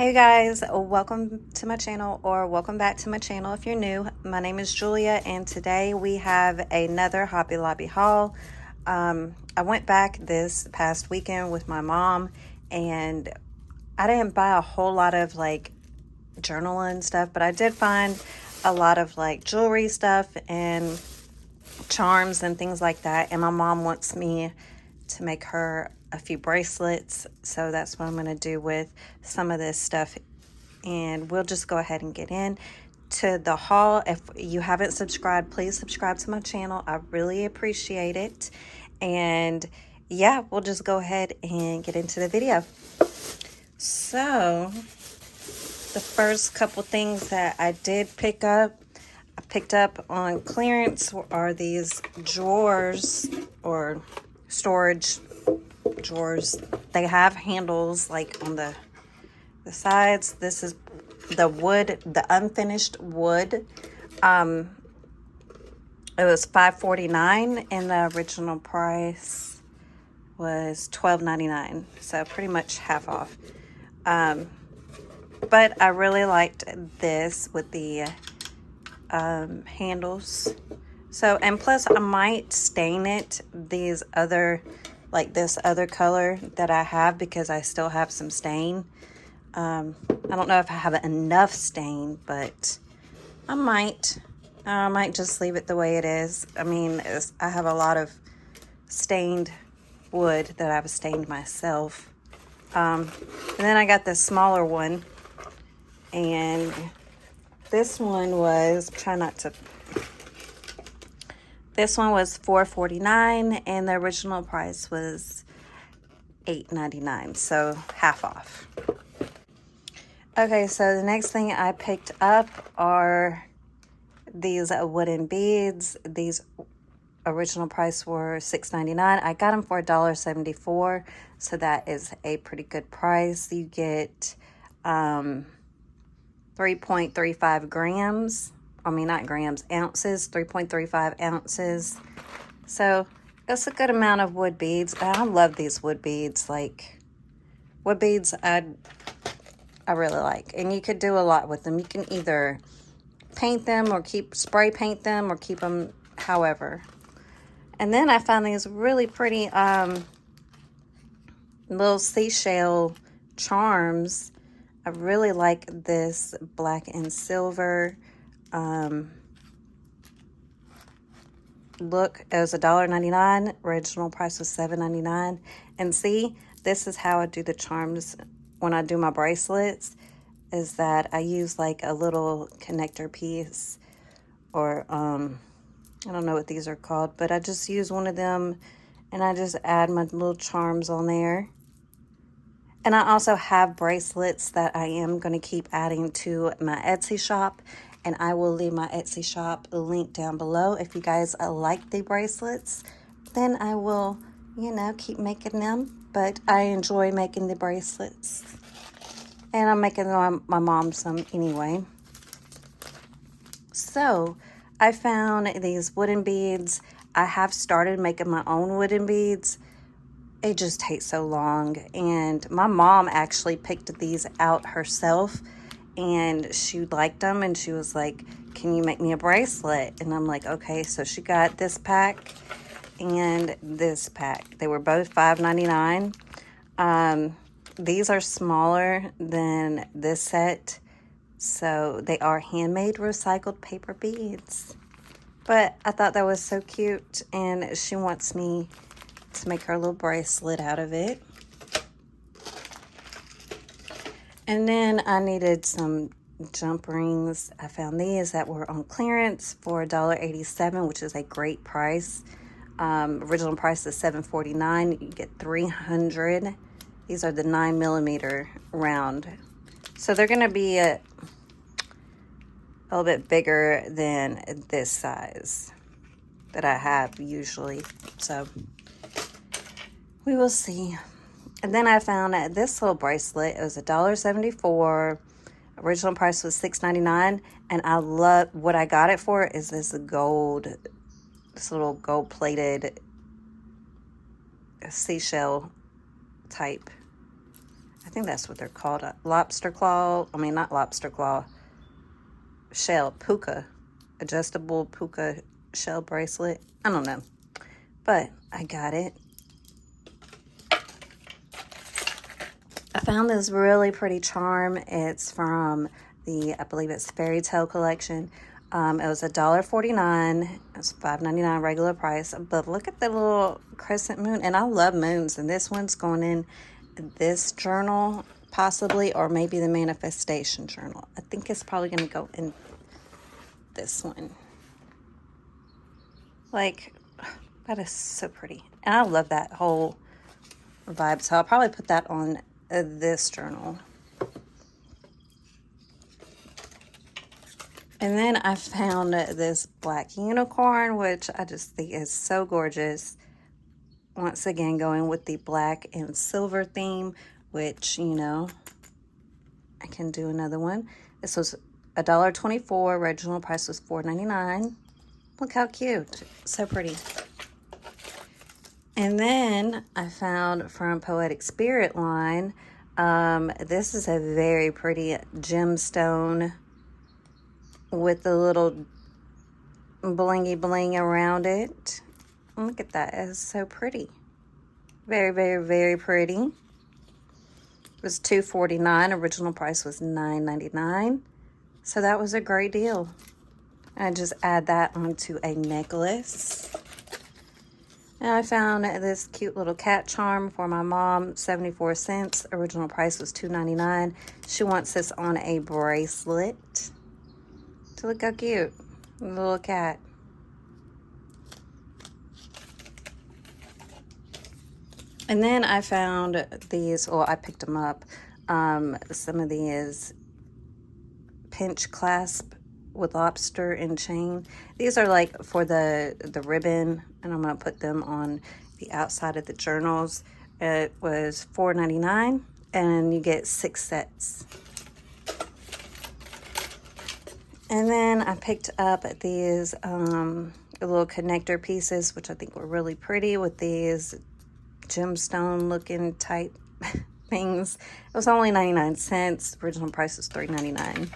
Hey guys, welcome to my channel, or welcome back to my channel if you're new. My name is Julia, and today we have another Hobby Lobby haul. I went back this past weekend with my mom, and I didn't buy a whole lot of like journaling stuff, but I did find a lot of like jewelry stuff and charms and things like that. And my mom wants me to make her a few bracelets, so that's what I'm going to do with some of this stuff. And we'll just go ahead and get in to the haul. If you haven't subscribed, please subscribe to my channel. I really appreciate it. And yeah, we'll just go ahead and get into the video. So the first couple things that I did pick up, I picked up on clearance, are these drawers or storage drawers. They have handles like on the sides. This is the wood, the unfinished wood. It was $5.49 and the original price was $12.99, so pretty much half off. But I really liked this with the handles. So, and plus I might stain it these other, like this other color that I have, because I still have some stain. I don't know if I have enough stain, but I might just leave it the way it is. I mean, I have a lot of stained wood that I've stained myself. And then I got this smaller one, and this one was, this one was $4.49 and the original price was $8.99, so half off. Okay, so the next thing I picked up are these wooden beads. These original price were $6.99. I got them for $1.74, so that is a pretty good price. You get 3.35 grams. I mean, not grams, ounces, 3.35 ounces. So it's a good amount of wood beads. I love these wood beads. Like, wood beads, I really like. And you could do a lot with them. You can either paint them or spray paint them or keep them however. And then I found these really pretty little seashell charms. I really like this black and silver look. It was $1.99. Original price was $7.99. And see, this is how I do the charms when I do my bracelets, is that I use like a little connector piece, or I don't know what these are called, but I just use one of them and I just add my little charms on there. And I also have bracelets that I am going to keep adding to my Etsy shop, and I will leave my Etsy shop link down below. If you guys like the bracelets, then I will, you know, keep making them. But I enjoy making the bracelets, and I'm making my mom some anyway. So I found these wooden beads. I have started making my own wooden beads. It just takes so long, and my mom actually picked these out herself, and she liked them, and she was like, can you make me a bracelet? And I'm like, okay. So she got this pack and this pack. They were both $5.99. These are smaller than this set, so they are handmade recycled paper beads. But I thought that was so cute, and she wants me to make her a little bracelet out of it. And then I needed some jump rings. I found these that were on clearance for $1.87, which is a great price. Original price is $7.49. You get 300. These are the 9mm round, so they're going to be a little bit bigger than this size that I have usually, so we will see. And then I found this little bracelet. It was $1.74. Original price was $6.99. And I love, what I got it for is this little gold-plated seashell type I think that's what they're called. A lobster claw. I mean, not lobster claw. Shell. Puka. Adjustable puka shell bracelet. I don't know. But I got it. I found this really pretty charm. It's from I believe it's Fairy Tale collection. It was $1.49. It's $5.99 regular price. But look at the little crescent moon. And I love moons. And this one's going in this journal, possibly, or maybe the manifestation journal. I think it's probably going to go in this one. Like, that is so pretty. And I love that whole vibe. So I'll probably put that on this journal. And then I found this black unicorn, which I just think is so gorgeous. Once again, going with the black and silver theme, which, you know, I can do another one. This was $1.24. Original price was $4.99. Look how cute. So pretty. And then I found from Poetic Spirit line, this is a very pretty gemstone with the little blingy bling around it. Look at that. It's so pretty. Very, very, very pretty. It was $2.49. Original price was $9.99. So that was a great deal. I just add that onto a necklace. And I found this cute little cat charm for my mom, 74 cents. Original price was $2.99. She wants this on a bracelet. So look how cute. A little cat. And then I found these, well, I picked them up. Some of these pinch clasp with lobster and chain. These are like for the ribbon, and I'm going to put them on the outside of the journals. It was $4.99, and you get 6 sets. And then I picked up these little connector pieces, which I think were really pretty, with these gemstone looking type things. It was only 99 cents. Original price was $3.99.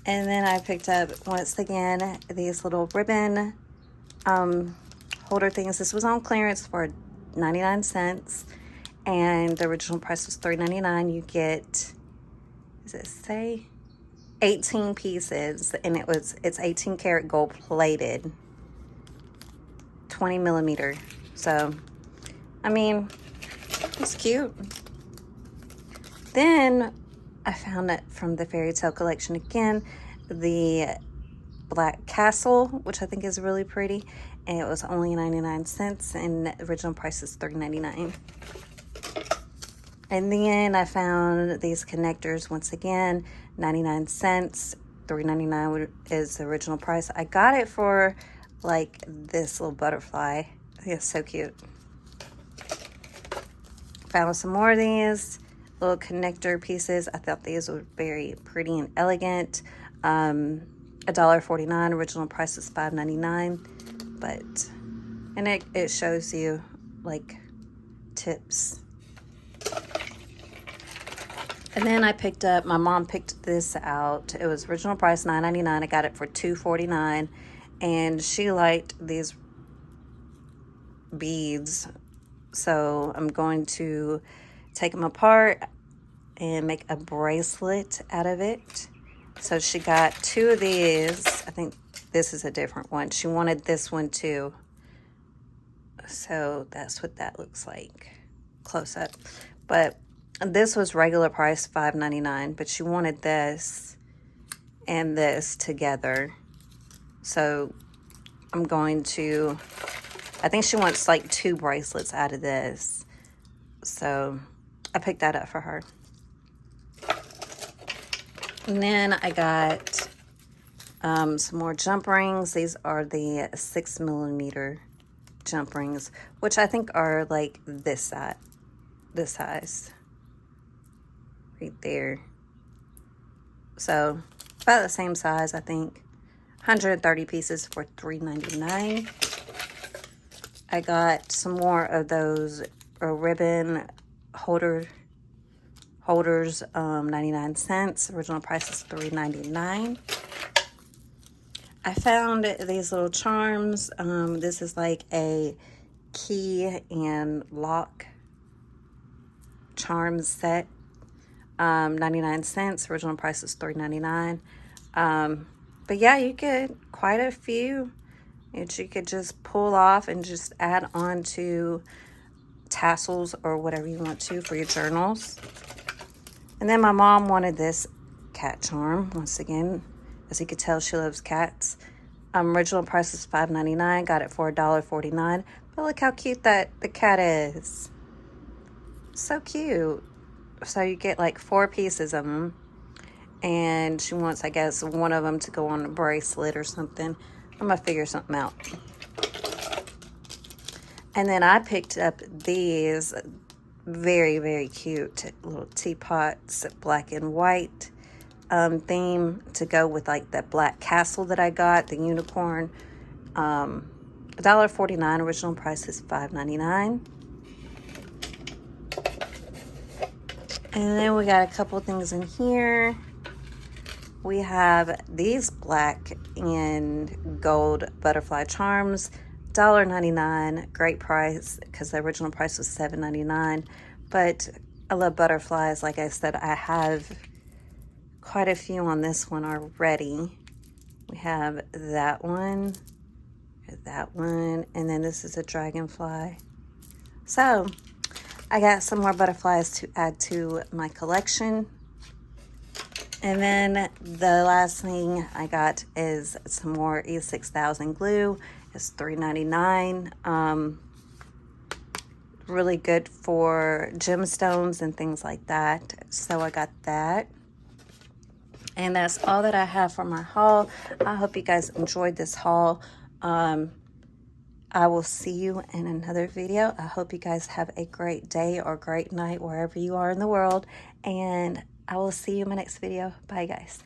And then I picked up, once again, these little ribbon holder things. This was on clearance for 99 cents. And the original price was $3.99. You get, does it say? 18 pieces. And it's 18 karat gold plated. 20 millimeter. So, I mean, it's cute. Then I found it from the Fairy Tale collection again, the Black Castle, which I think is really pretty, and it was only 99 cents, and the original price is $3.99. And then I found these connectors, once again, 99 cents, $3.99 is the original price. I got it for like this little butterfly. I think it's so cute. Found some more of these little connector pieces. I thought these were very pretty and elegant. $1.49. Original price is $5.99. But, and it shows you like tips. And then I picked up, my mom picked this out. It was original price $9.99. I got it for $2.49. And she liked these beads. So I'm going to take them apart and make a bracelet out of it. So she got 2 of these. I think this is a different one. She wanted this one too. So that's what that looks like close up. But this was regular price $5.99, but she wanted this and this together. So I'm going to, I think she wants like 2 bracelets out of this. So I picked that up for her. And then I got some more jump rings. These are the 6 millimeter jump rings, which I think are like this size. Right there. So about the same size, I think. 130 pieces for $3.99. I got some more of those ribbon holder holders, 99 cents. Original price is $3.99. I found these little charms. This is like a key and lock charm set. 99 cents. Original price is $3.99. But yeah, you get quite a few that you could just pull off and just add on to tassels or whatever you want to for your journals. And then my mom wanted this cat charm. Once again, as you could tell, she loves cats. Original price is $5.99. Got it for $1.49. But look how cute that the cat is. So cute. So you get like 4 pieces of them. And she wants, I guess, one of them to go on a bracelet or something. I'm going to figure something out. And then I picked up these very, very cute little teapots, black and white theme to go with like that black castle that I got, the unicorn. $1.49. Original price is $5.99. And then we got a couple things in here. We have these black and gold butterfly charms, $1.99. Great price because the original price was $7.99. But I love butterflies. Like I said, I have quite a few on this one already. We have that one, and then this is a dragonfly. So I got some more butterflies to add to my collection. And then the last thing I got is some more E6000 glue. It's $3.99. Really good for gemstones and things like that. So I got that. And that's all that I have for my haul. I hope you guys enjoyed this haul. I will see you in another video. I hope you guys have a great day or great night wherever you are in the world. And I will see you in my next video. Bye, guys.